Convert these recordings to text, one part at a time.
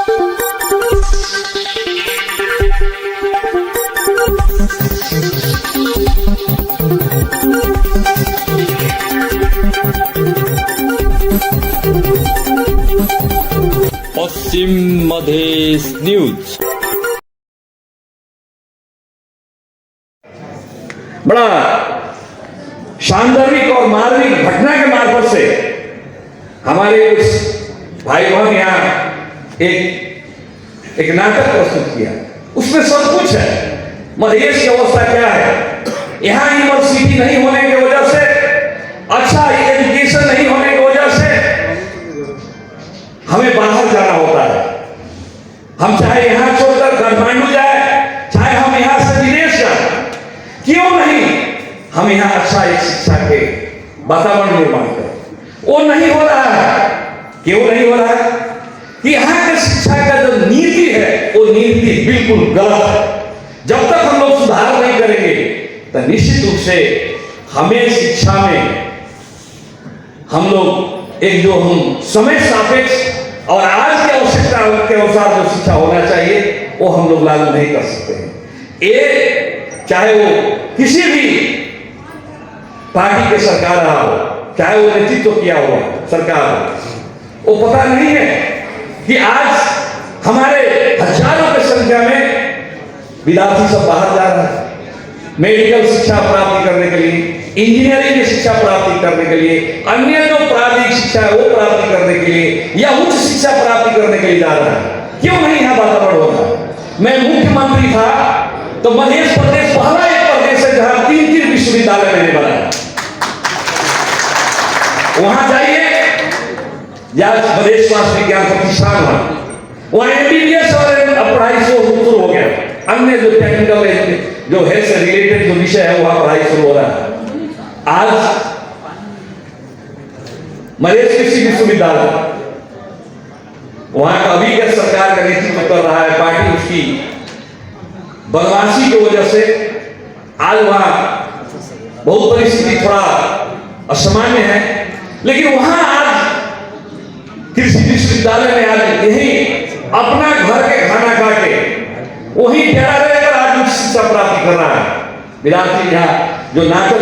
पश्चिम Madhesh news. बड़ा शानदारिक और मार्मिक घटना के मार्फत से हमारे कुछ भाई बहन यहाँ एक नाटक प्रस्तुत किया। उसमें सब कुछ है। मधेश की अवस्था क्या है, यहाँ यूनिवर्सिटी नहीं होने की वजह से, अच्छा एजुकेशन नहीं होने की वजह से हमें बाहर जाना होता है। हम चाहे यहाँ छोड़कर काठमांडू जाए, चाहे हम यहाँ से विदेश जाए, क्यों नहीं हम यहाँ अच्छा एक शिक्षा के वातावरण निर्माण करें। वो नहीं हो रहा है। क्यों नहीं हो रहा है? कि यहाँ के शिक्षा का जो नीति है वो नीति बिल्कुल गलत है। जब तक हम लोग सुधार नहीं करेंगे तो निश्चित रूप से हमें शिक्षा में हम लोग एक जो हम समय सापेक्ष और आज की आवश्यकता के अनुसार जो शिक्षा होना चाहिए वो हम लोग लागू नहीं कर सकते हैं। ये चाहे वो किसी भी पार्टी के सरकार रहा हो, चाहे वो नेतृत्व किया हुआ सरकार हो, वो पता नहीं है कि आज हमारे हजारों की संख्या में विद्यार्थी सब बाहर जा रहा है मेडिकल शिक्षा प्राप्ति करने के लिए, इंजीनियरिंग की शिक्षा प्राप्ति करने के लिए, अन्य जो प्राविधिक शिक्षा है वो प्राप्ति करने के लिए या उच्च शिक्षा प्राप्ति करने के लिए जा रहा है। क्यों नहीं यहाँ वातावरण हो रहा है? मैं मुख्यमंत्री था तो मध्य प्रदेश पहला एक प्रदेश है जहां 3 विश्वविद्यालय मैंने बनाया। वहां जाइए या मध्य स्वास्थ्य विज्ञान प्रतिष्ठान वहां एमबीबीएस और पढ़ाई शुरू हो गया। अन्य जो टेक्निकल जो है से रिलेटेड जो विषय है वहां पढ़ाई शुरू हो रहा है। आज मधेश कृषि विश्वविद्यालय वहां का अभी का सरकार का नेतृत्व कर रहा है। पार्टी उसकी बदमाशी की वजह से आज वहां बहुत परिस्थिति थोड़ा असामान्य है, लेकिन वहां आज कृषि विश्वविद्यालय में आज यही अपना घर के खाना खा के वही डेरा रहकर आज उच्च शिक्षा प्राप्ति कर रहा है। विद्यार्थी यहाँ जो नाटक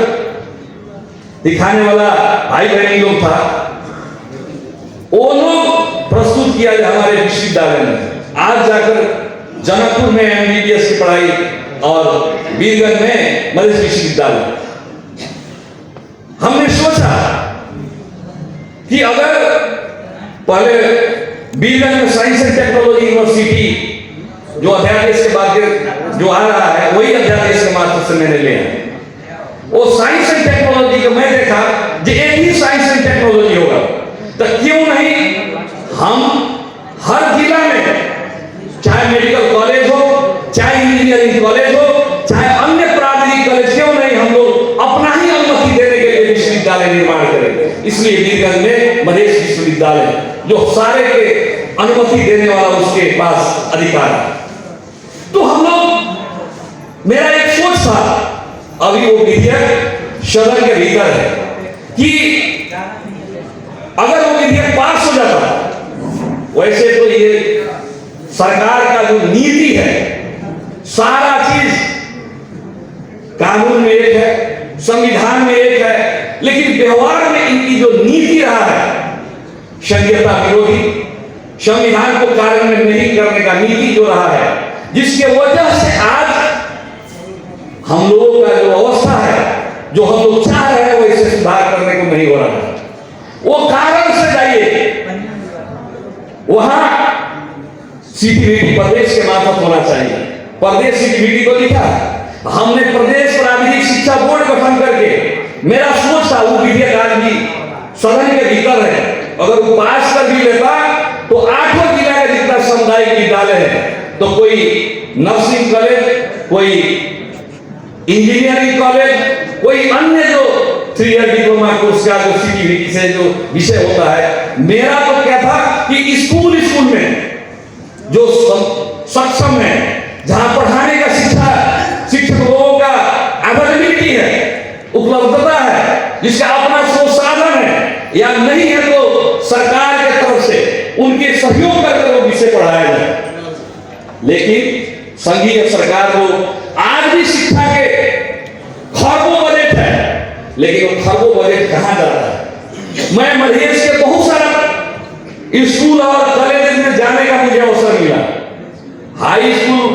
दिखाने वाला भाई बहनी लोग था वो लोग प्रस्तुत किया हमारे विश्वविद्यालय में। आज जाकर जनकपुर में एमबीबीएस की पढ़ाई और वीरगंज में मधेश विश्वविद्यालय। हमने सोचा कि अगर पहले वीरगंज में साइंस एंड टेक्नोलॉजी यूनिवर्सिटी जो अध्यादेश के बाद जो आ रहा है वही अध्यादेश के माध्यम से मैंने लिया। वो साइंस एंड टेक्नोलॉजी को मैं देखा कि एक ही साइंस एंड टेक्नोलॉजी होगा तो क्यों नहीं हम हर जिला में चाहे मेडिकल कॉलेज हो, चाहे इंजीनियरिंग कॉलेज हो, चाहे अन्य प्राविधिक कॉलेज, क्यों नहीं हम लोग अपना ही अनुमति देने के लिए विश्वविद्यालय निर्माण करें। इसलिए वीरगंज में मधेश विश्वविद्यालय जो सारे के अनुमति देने वाला उसके पास अधिकार है। तो हम लोग मेरा एक सोच था, अभी वो विधेयक सदन के भीतर है कि अगर वो विधेयक पास हो जाता, वैसे तो ये सरकार का जो नीति है सारा चीज कानून में एक है, संविधान में एक है, लेकिन व्यवहार में इनकी जो नीति रहा है संघीयता विरोधी, संविधान को कार्यान्वयन नहीं करने का नीति जो रहा है, जिसके वजह से आज हम लोगों का जो अवस्था है जो हम लोग चाह रहे हैं वैसे सुधार करने को नहीं हो रहा है। वो कारण से जाइए वहां सीटीबीटी प्रदेश के मार्फत होना चाहिए। प्रदेश सीटीबीटी को लिखा, हमने प्रदेश प्राविधिक शिक्षा बोर्ड गठन करके मेरा सोच था वो विधेयक आज भी सदन के भीतर है, अगर वो पास कर भी लेता तो 8 जिला का जितना सामुदायिक विद्यालय है तो कोई नर्सिंग कॉलेज, कोई इंजीनियरिंग कॉलेज, कोई अन्य जो 3 ईयर डिप्लोमा कोर्स का जो सीटीबीटी से जो विषय होता है, मेरा तो क्या था कि स्कूल में जो सक्षम है, जहां पढ़ाने का शिक्षक लोगों का अवेलेबिलिटी है, उपलब्धता है, जिसका अपना स्रोत साधन है या नहीं है, तो सरकार के तरफ से उनके सहयोग करके वो विषय पढ़ाया जाए। लेकिन संघीय सरकार को आज भी शिक्षा के खरबों बजट है, लेकिन वो खरबों बजट कहां जा रहा है? मैं मधेश के बहुत सारा स्कूल और कॉलेज में जाने का मुझे अवसर मिला। हाई स्कूल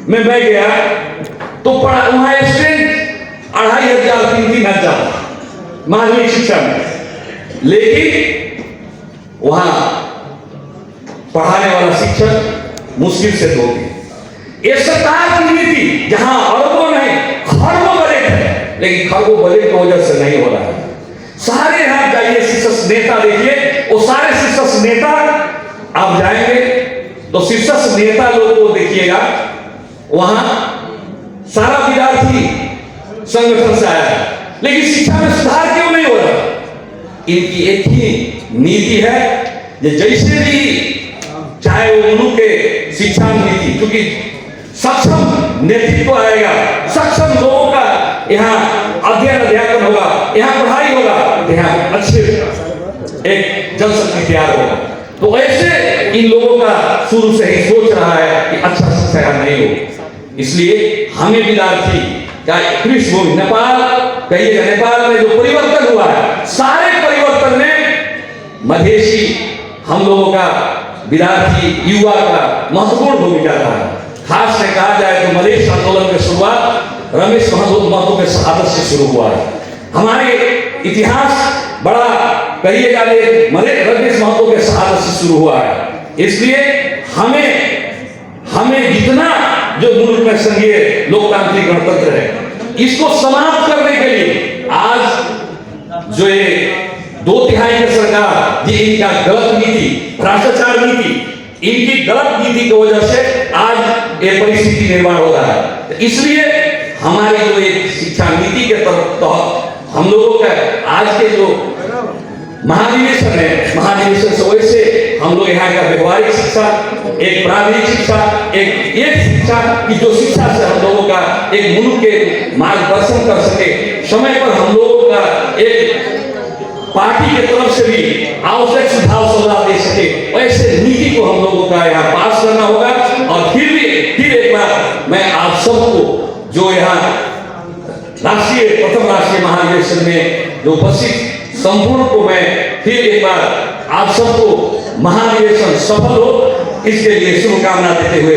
में मैं गया तो वहां स्टूडेंट 2500 3,000 माध्यमिक शिक्षा में, लेकिन वहां पढ़ाने वाला शिक्षक मुश्किल से 2 थे। ये सरकार की नीति जहां अरबों नहीं खरबों बजट है, लेकिन खरबों बजट की वजह से नहीं हो रहा है। सारे यहां जाइए शीर्षस्थ नेता देखिए, वो सारे शीर्षस्थ नेता आप जाएंगे तो शीर्षस्थ नेता लोगों को देखिएगा, वहां सारा विद्यार्थी संगठन से आया है, लेकिन शिक्षा में सुधार क्यों नहीं हो रहा? इनकी एक ही नीति है, जैसे भी चाहे वो उन्हों के शिक्षा नीति, क्योंकि सक्षम नेतृत्व आएगा, सक्षम लोगों का यहाँ अध्ययन अध्यापन होगा, यहाँ पढ़ाई होगा, यहाँ अच्छे एक जनशक्ति तैयार होगा। तो ऐसे इन लोगों का शुरू से ही सोच रहा है कि अच्छा शिक्षा नहीं हो। इसलिए हमें विद्यार्थी का पृष्ठभूमि नेपाल कहिएगा, नेपाल में जो परिवर्तन हुआ है, सारे परिवर्तन में मधेसी हम लोगों का विद्यार्थी युवा का महत्वपूर्ण भूमिका रहा है। खास से कहा जाए तो मधेश आंदोलन की शुरुआत रमेश महतो के शहादत से शुरू हुआ है। हमारे इतिहास बड़ा कहिएगा रमेश महतो के शहादत से शुरू हुआ है। इसलिए हमें जितना जो मुल्क में संघीय लोकतांत्रिक गणतंत्र है, इसको समाप्त करने के लिए आज जो ये 2/3 की सरकार, ये इनका गलत नीति, भ्रष्टाचार नीति, इनकी गलत नीति की वजह से आज ये परिस्थिति निर्माण हो रहा है। इसलिए हमारी जो एक शिक्षा नीति के तहत हम लोगों का आज के जो महानिवेशन है, महानिवेशन से वैसे हम लोग यहाँ का व्यवहारिक शिक्षा, एक प्राथमिक शिक्षा, एक शिक्षा की जो शिक्षा से हम लोगों का एक मुल्क के मार्गदर्शन कर सके, समय पर हम लोगों का एक पार्टी के तरफ से भी आवश्यक सुझाव सलाह दे सके, वैसे नीति को हम लोगों का यहाँ पास करना होगा। और फिर एक बार मैं आप सबको जो यहाँ प्रथम राष्ट्रीय महानिवेशन में जो उपस्थित संपूर्ण को मैं फिर एक बार आप सबको महानिवेशन सफल हो, इसके लिए शुभकामना देते हुए